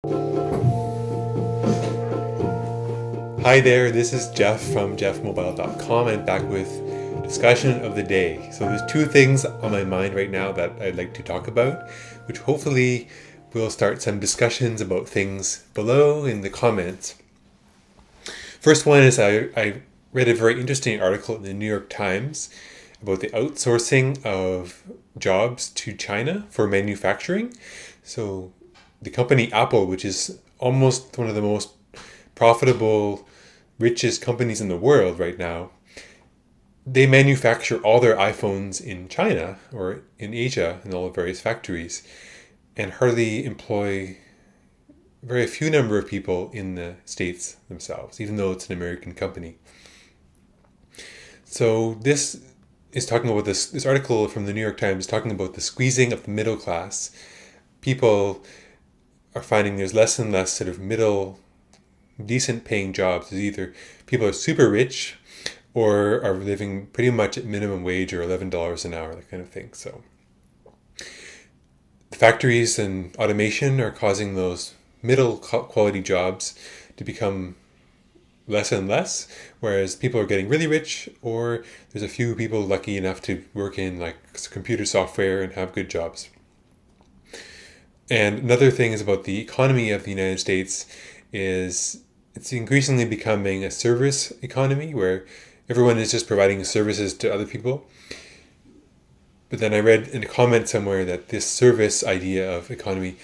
Hi there, this is Geoff from Geoffmobile.com and back with discussion of the day. So there's two things on my mind right now that I'd like to talk about, which hopefully will start some discussions about things below in the comments. First one is I read a very interesting article in the New York Times about the outsourcing of jobs to China for manufacturing. So the company Apple, which is almost one of the most profitable, richest companies in the world right now, they manufacture all their iPhones in China or in Asia in all the various factories and hardly employ very few number of people in the States themselves, even though it's an American company. So this is talking about this article from the New York Times is talking about the squeezing of the middle class. People are finding there's less and less sort of middle, decent paying jobs. There's either people are super rich or are living pretty much at minimum wage or $11 an hour, that kind of thing. So the factories and automation are causing those middle quality jobs to become less and less, whereas people are getting really rich, or there's a few people lucky enough to work in like computer software and have good jobs. And another thing is about the economy of the United States is it's increasingly becoming a service economy where everyone is just providing services to other people. But then I read in a comment somewhere that this service idea of economy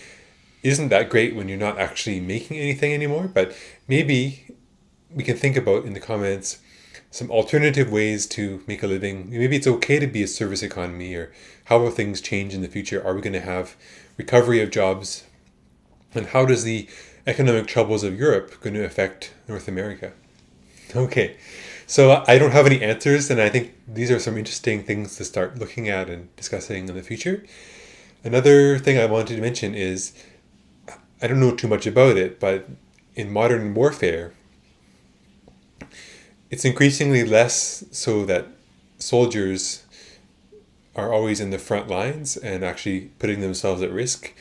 isn't that great when you're not actually making anything anymore. But maybe we can think about in the comments some alternative ways to make a living. Maybe it's okay to be a service economy, or how will things change in the future? Are we going to have recovery of jobs? And how does the economic troubles of Europe going to affect North America? Okay, so I don't have any answers, and I think these are some interesting things to start looking at and discussing in the future. Another thing I wanted to mention is, I don't know too much about it, but in modern warfare, it's increasingly less so that soldiers are always in the front lines and actually putting themselves at risk.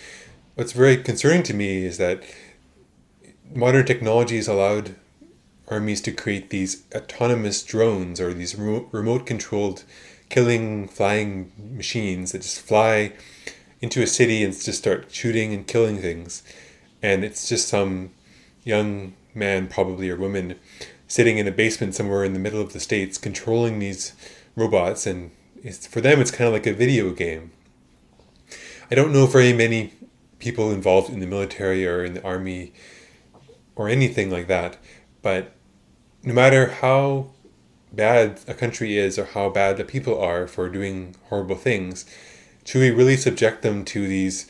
What's very concerning to me is that modern technology has allowed armies to create these autonomous drones or these remote controlled killing flying machines that just fly into a city and just start shooting and killing things. And it's just some young man probably or woman sitting in a basement somewhere in the middle of the States controlling these robots, and for them it's kind of like a video game. I don't know very many people involved in the military or in the army or anything like that, but no matter how bad a country is or how bad the people are for doing horrible things, should we really subject them to these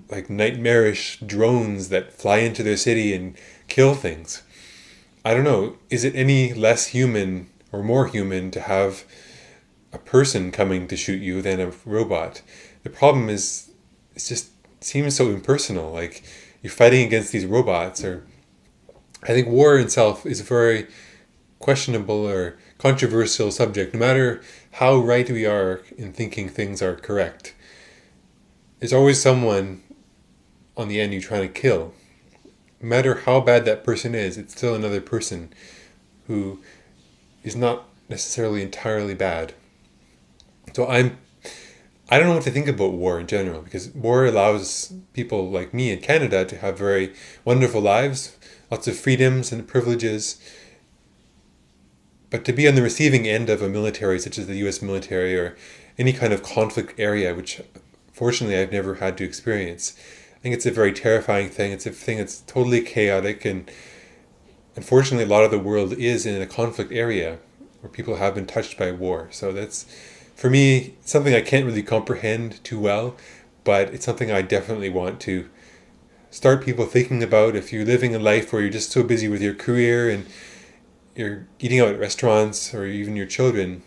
like nightmarish drones that fly into their city and kill things? I don't know. Is it any less human or more human to have a person coming to shoot you than a robot? The problem is, it just seems so impersonal. Like, you're fighting against these robots, or I think war itself is a very questionable or controversial subject. No matter how right we are in thinking things are correct, there's always someone on the end you're trying to kill. No matter how bad that person is, it's still another person who is not necessarily entirely bad. So I don't know what to think about war in general, because war allows people like me in Canada to have very wonderful lives, lots of freedoms and privileges. But to be on the receiving end of a military, such as the US military, or any kind of conflict area, which fortunately I've never had to experience, I think it's a very terrifying thing. It's a thing that's totally chaotic, and unfortunately a lot of the world is in a conflict area where people have been touched by war. So that's, for me, something I can't really comprehend too well, but it's something I definitely want to start people thinking about. If you're living a life where you're just so busy with your career and you're eating out at restaurants, or even your children,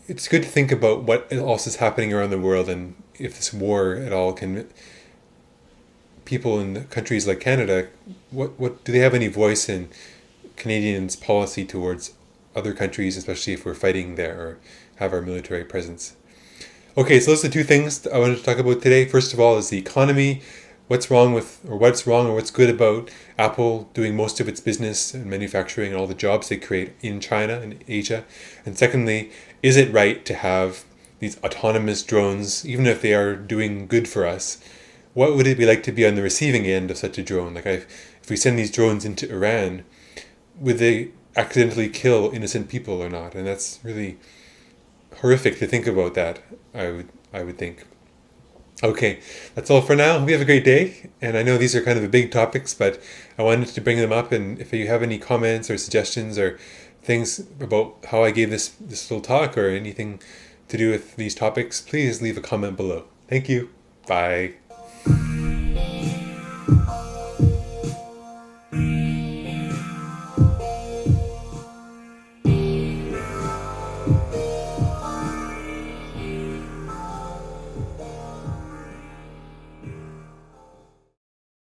it's good to think about what else is happening around the world, and if this war at all can, people in countries like Canada, what do they have any voice in Canadians' policy towards other countries, especially if we're fighting there or have our military presence? Okay, so those are the two things I wanted to talk about today. First of all is the economy. what's wrong or what's good about Apple doing most of its business and manufacturing and all the jobs they create in China and Asia? And secondly, is it right to have these autonomous drones, even if they are doing good for us? What would it be like to be on the receiving end of such a drone? If we send these drones into Iran, would they accidentally kill innocent people or not? And that's really horrific to think about that, I would think. Okay, that's all for now. Hope you have a great day. And I know these are kind of the big topics, but I wanted to bring them up. And if you have any comments or suggestions or things about how I gave this little talk or anything to do with these topics, please leave a comment below. Thank you. Bye.